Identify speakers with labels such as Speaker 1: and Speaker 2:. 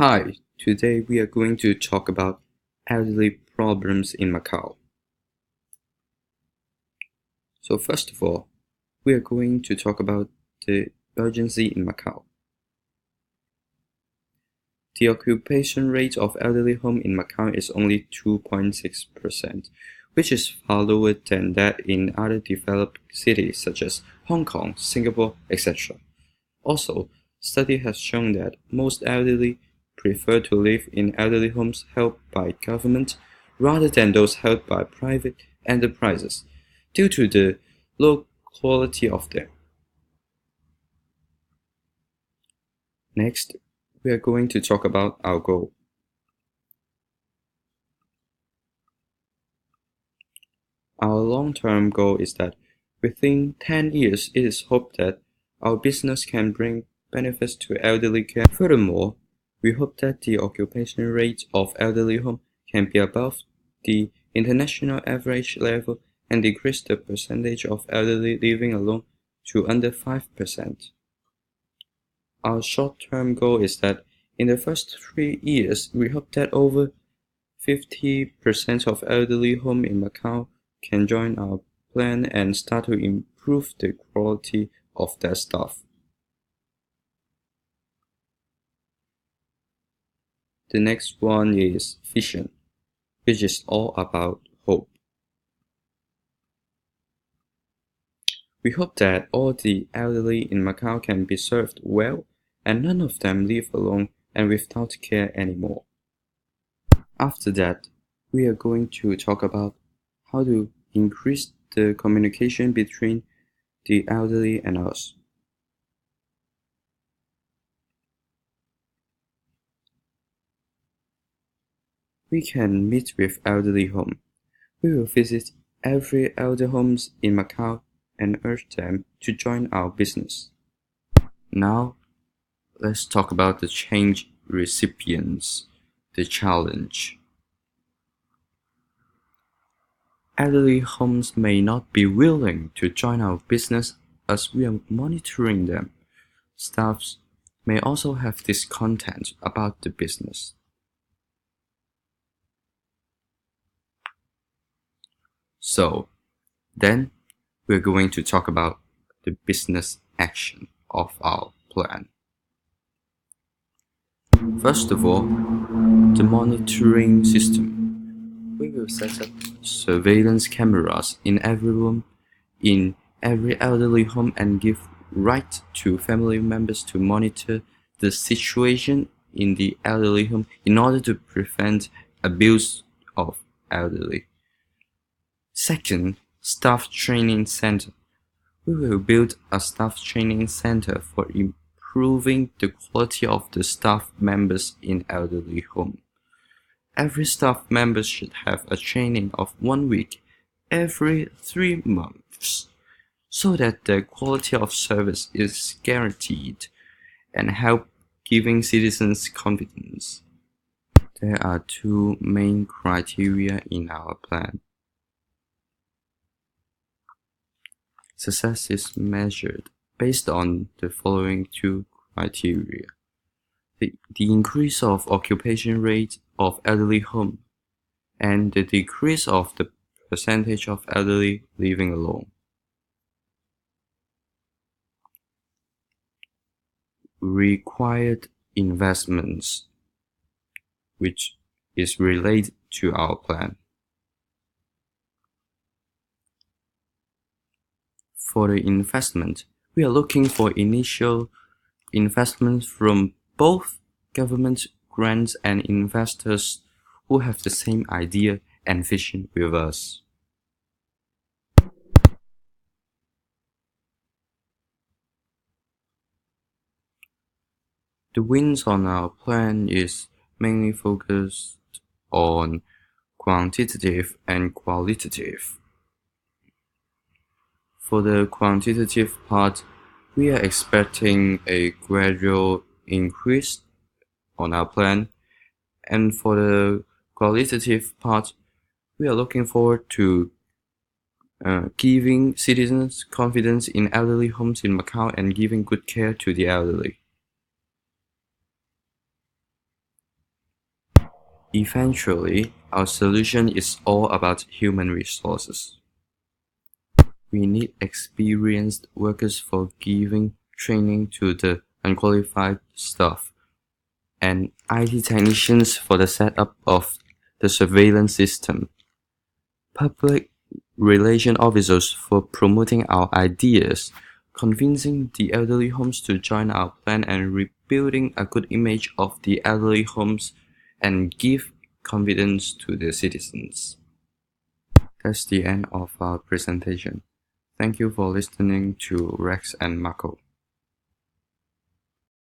Speaker 1: Hi, today we are going to talk about elderly problems in Macau. So first of all, we are going to talk about the urgency in Macau. The occupation rate of elderly home in Macau is only 2.6%, which is far lower than that in other developed cities such as Hong Kong, Singapore, etc. Also, study has shown that most elderly prefer to live in elderly homes held by government rather than those held by private enterprises due to the low quality of them. Next, we are going to talk about our goal. Our long-term goal is that within 10 years, it is hoped that our business can bring benefits to elderly care. Furthermore, we hope that the occupation rate of elderly home can be above the international average level and decrease the percentage of elderly living alone to under 5%. Our short-term goal is that in the first 3 years, we hope that over 50% of elderly homes in Macau can join our plan and start to improve the quality of their staff. The next one is vision, which is all about hope. We hope that all the elderly in Macau can be served well and none of them live alone and without care anymore. After that, we are going to talk about how to increase the communication between the elderly and us. We can meet with elderly home. We will visit every elder homes in Macau and urge them to join our business. Now, let's talk about the change recipients, the challenge. Elderly homes may not be willing to join our business as we are monitoring them. Staffs may also have discontent about the business. So, then we're going to talk about the business action of our plan. First of all, the monitoring system. We will set up surveillance cameras in every room, in every elderly home and give right to family members to monitor the situation in the elderly home in order to prevent abuse of elderly. Second, staff training center. We will build a staff training center for improving the quality of the staff members in elderly home. Every staff member should have a training of 1 week every 3 months so that the quality of service is guaranteed and help giving citizens confidence. There are 2 main criteria in our plan. Success is measured based on the following 2 criteria. The increase of occupation rate of elderly home and the decrease of the percentage of elderly living alone. Required investments, which is related to our plan. For the investment, we are looking for initial investments from both government grants and investors who have the same idea and vision with us. The wins on our plan is mainly focused on quantitative and qualitative. For the quantitative part, we are expecting a gradual increase on our plan, and for the qualitative part, we are looking forward to giving citizens confidence in elderly homes in Macau and giving good care to the elderly. Eventually, our solution is all about human resources. We need experienced workers for giving training to the unqualified staff, and IT technicians for the setup of the surveillance system, public relation officers for promoting our ideas, convincing the elderly homes to join our plan, and rebuilding a good image of the elderly homes and give confidence to the citizens. That's the end of our presentation. Thank you for listening to Rex and Marco.